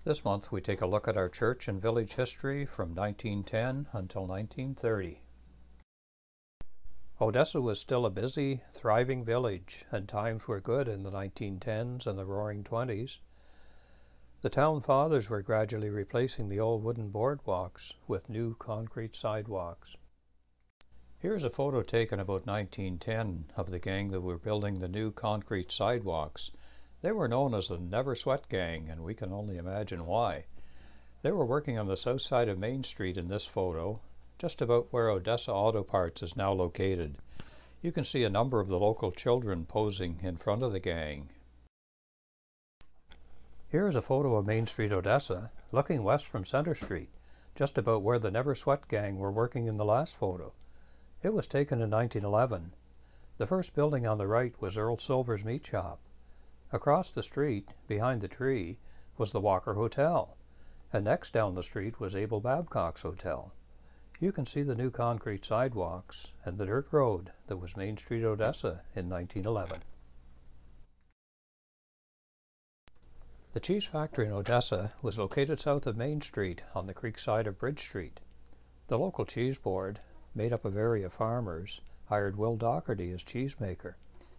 This month we take a look at our church and village history from 1910 until 1930. Odessa was still a busy, thriving village, and times were good in the 1910s and the Roaring Twenties. The town fathers were gradually replacing the old wooden boardwalks with new concrete sidewalks. Here's a photo taken about 1910 of the gang that were building the new concrete sidewalks. They were known as the Never Sweat Gang, and we can only imagine why. They were working on the south side of Main Street in this photo, just about where Odessa Auto Parts is now located. You can see a number of the local children posing in front of the gang. Here is a photo of Main Street, Odessa, looking west from Center Street, just about where the Never Sweat Gang were working in the last photo. It was taken in 1911. The first building on the right was Earl Silver's Meat Shop. Across the street, behind the tree, was the Walker Hotel, and next down the street was Abel Babcock's Hotel. You can see the new concrete sidewalks and the dirt road that was Main Street, Odessa in 1911. The cheese factory in Odessa was located south of Main Street on the creek side of Bridge Street. The local cheese board, made up of area farmers, hired Will Doherty as cheesemaker.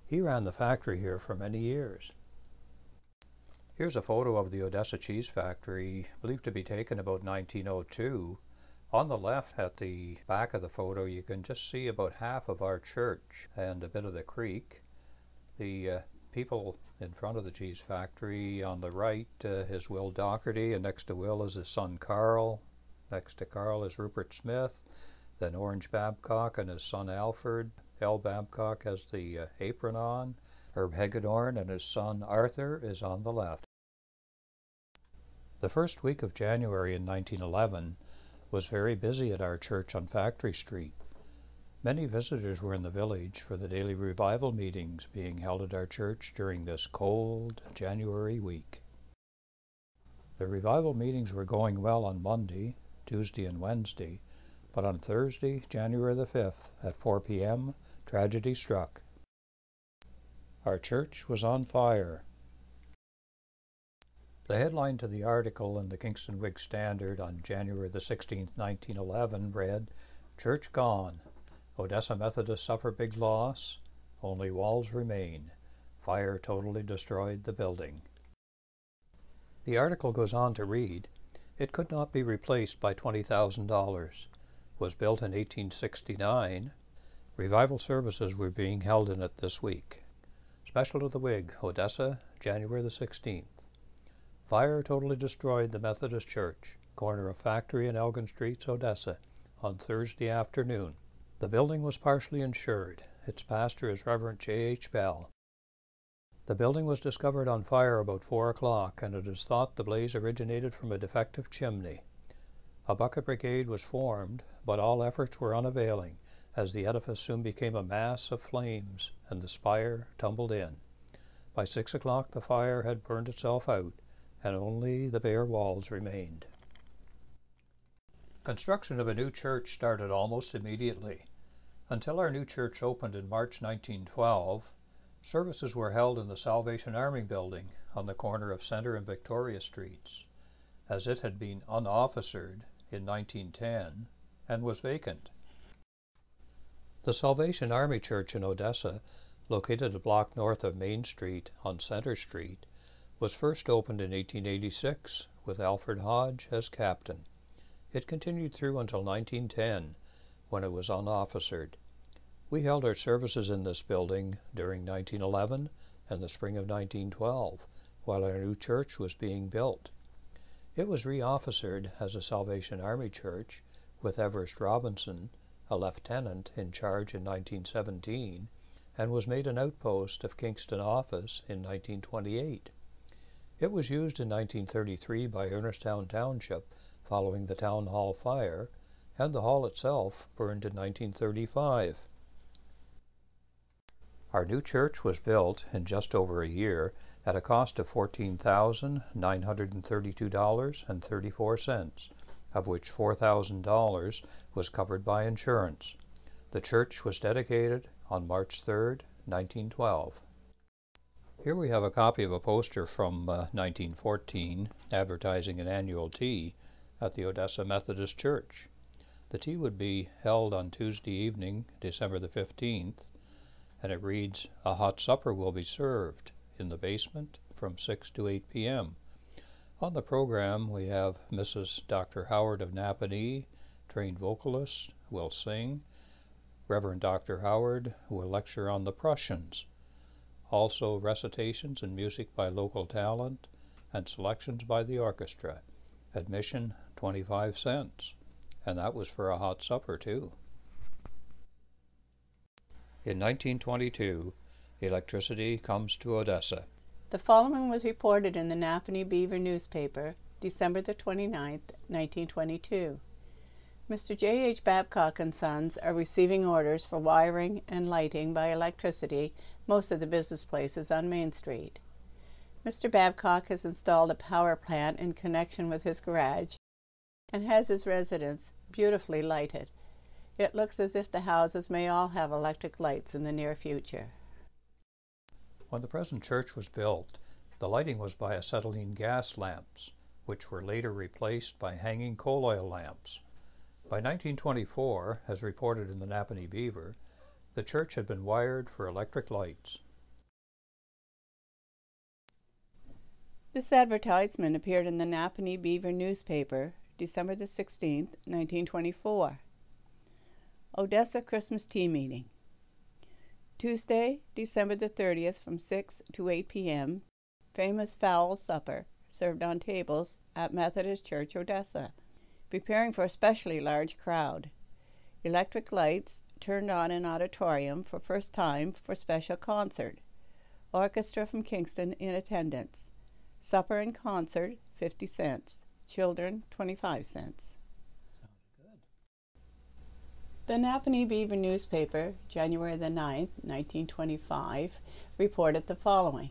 He ran the factory here for many years. Here's a photo of the Odessa Cheese Factory, believed to be taken about 1902. On the left, at the back of the photo, you can just see about half of our church and a bit of the creek. The people in front of the cheese factory on the right is Will Doherty, and next to Will is his son Carl. Next to Carl is Rupert Smith, then Orange Babcock and his son Alfred. Al Babcock has the apron on. Herb Hagedorn and his son Arthur is on the left. The first week of January in 1911 was very busy at our church on Factory Street. Many visitors were in the village for the daily revival meetings being held at our church during this cold January week. The revival meetings were going well on Monday, Tuesday, and Wednesday, but on Thursday, January the 5th, at 4 p.m., tragedy struck. Our church was on fire. The headline to the article in the Kingston Whig Standard on January the 16th, 1911 read, "Church Gone. Odessa Methodists suffer big loss. Only walls remain. Fire totally destroyed the building." The article goes on to read, "It could not be replaced by $20,000. Was built in 1869. Revival services were being held in it this week. Special to the Whig, Odessa, January the 16th. Fire totally destroyed the Methodist Church, corner of Factory and Elgin Streets, Odessa, on Thursday afternoon. The building was partially insured. Its pastor is Reverend J.H. Bell. The building was discovered on fire about 4 o'clock, and it is thought the blaze originated from a defective chimney. A bucket brigade was formed, but all efforts were unavailing, as the edifice soon became a mass of flames, and the spire tumbled in. By 6 o'clock the fire had burned itself out, and only the bare walls remained." Construction of a new church started almost immediately. Until our new church opened in March 1912, services were held in the Salvation Army building on the corner of Center and Victoria Streets, as it had been unofficered in 1910 and was vacant. The Salvation Army Church in Odessa, located a block north of Main Street on Center Street, was first opened in 1886 with Alfred Hodge as captain. It continued through until 1910, when it was unofficered. We held our services in this building during 1911 and the spring of 1912, while our new church was being built. It was reofficered as a Salvation Army Church, with Everest Robinson, a lieutenant, in charge in 1917, and was made an outpost of Kingston Office in 1928. It was used in 1933 by Ernestown Township following the Town Hall fire, and the hall itself burned in 1935. Our new church was built in just over a year at a cost of $14,932.34, of which $4,000 was covered by insurance. The church was dedicated on March 3, 1912. Here we have a copy of a poster from 1914 advertising an annual tea at the Odessa Methodist Church. The tea would be held on Tuesday evening, December the 15th, and it reads, "A hot supper will be served in the basement from 6 to 8 p.m. On the program, we have Mrs. Dr. Howard of Napanee, trained vocalist, will sing. Reverend Dr. Howard will lecture on the Prussians. Also recitations and music by local talent and selections by the orchestra. Admission 25 cents. And that was for a hot supper too." In 1922, electricity comes to Odessa. The following was reported in the Napanee Beaver newspaper, December the 29th, 1922. Mr. J.H. Babcock & Sons are receiving orders for wiring and lighting by electricity most of the business places on Main Street. Mr. Babcock has installed a power plant in connection with his garage and has his residence beautifully lighted. It looks as if the houses may all have electric lights in the near future. When the present church was built, the lighting was by acetylene gas lamps, which were later replaced by hanging coal oil lamps. By 1924, as reported in the Napanee Beaver, the church had been wired for electric lights. This advertisement appeared in the Napanee Beaver newspaper, December the 16th, 1924. Odessa Christmas Tea Meeting. Tuesday, December the 30th from 6 to 8 p.m., famous fowl supper served on tables at Methodist Church, Odessa, preparing for a specially large crowd. Electric lights turned on in auditorium for first time for special concert. Orchestra from Kingston in attendance. Supper and concert, 50 cents. Children, 25 cents. The Napanee Beaver newspaper, January the 9th, 1925, reported the following.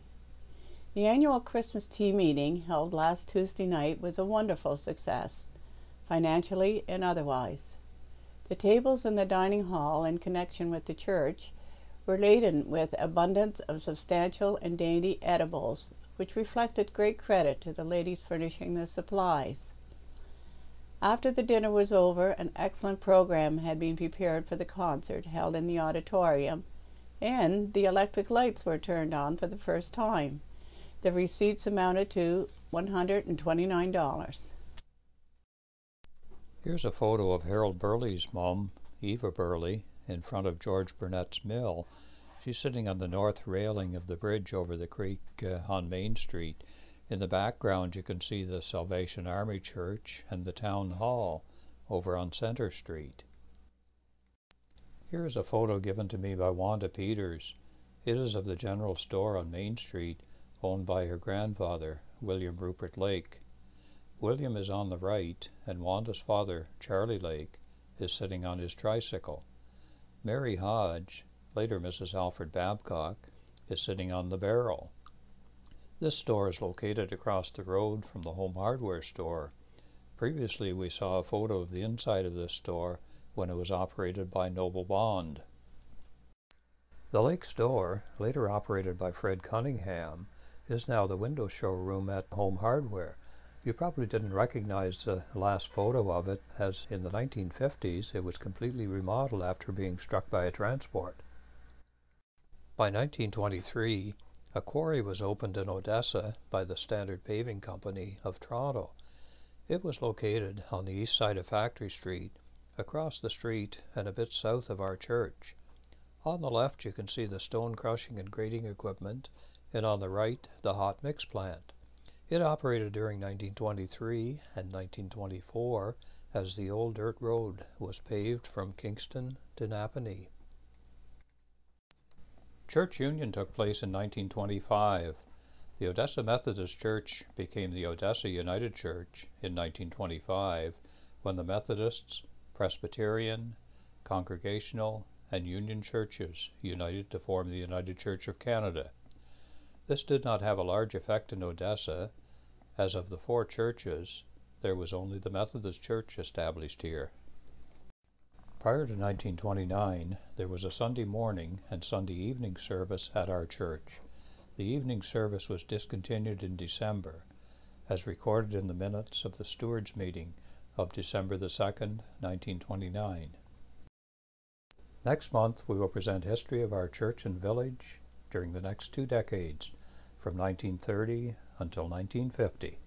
The annual Christmas tea meeting held last Tuesday night was a wonderful success, financially and otherwise. The tables in the dining hall in connection with the church were laden with abundance of substantial and dainty edibles, which reflected great credit to the ladies furnishing the supplies. After the dinner was over, an excellent program had been prepared for the concert held in the auditorium, and the electric lights were turned on for the first time. The receipts amounted to $129. Here's a photo of Harold Burley's mom, Eva Burley, in front of George Burnett's mill. She's sitting on the north railing of the bridge over the creek on Main Street. In the background you can see the Salvation Army Church and the Town Hall over on Center Street. Here is a photo given to me by Wanda Peters. It is of the general store on Main Street owned by her grandfather, William Rupert Lake. William is on the right, and Wanda's father, Charlie Lake, is sitting on his tricycle. Mary Hodge, later Mrs. Alfred Babcock, is sitting on the barrel. This store is located across the road from the Home Hardware store. Previously, we saw a photo of the inside of this store when it was operated by Noble Bond. The Lake store, later operated by Fred Cunningham, is now the window showroom at Home Hardware. You probably didn't recognize the last photo of it, as in the 1950s it was completely remodeled after being struck by a transport. By 1923, a quarry was opened in Odessa by the Standard Paving Company of Toronto. It was located on the east side of Factory Street, across the street and a bit south of our church. On the left you can see the stone crushing and grading equipment, and on the right the hot mix plant. It operated during 1923 and 1924 as the old dirt road was paved from Kingston to Napanee. Church union took place in 1925. The Odessa Methodist Church became the Odessa United Church in 1925 when the Methodists, Presbyterian, Congregational, and Union churches united to form the United Church of Canada. This did not have a large effect in Odessa, as of the 4 churches, there was only the Methodist Church established here. Prior to 1929, there was a Sunday morning and Sunday evening service at our church. The evening service was discontinued in December, as recorded in the minutes of the Stewards' meeting of December the 2nd, 1929. Next month, we will present history of our church and village during the next 2 decades, from 1930 until 1950.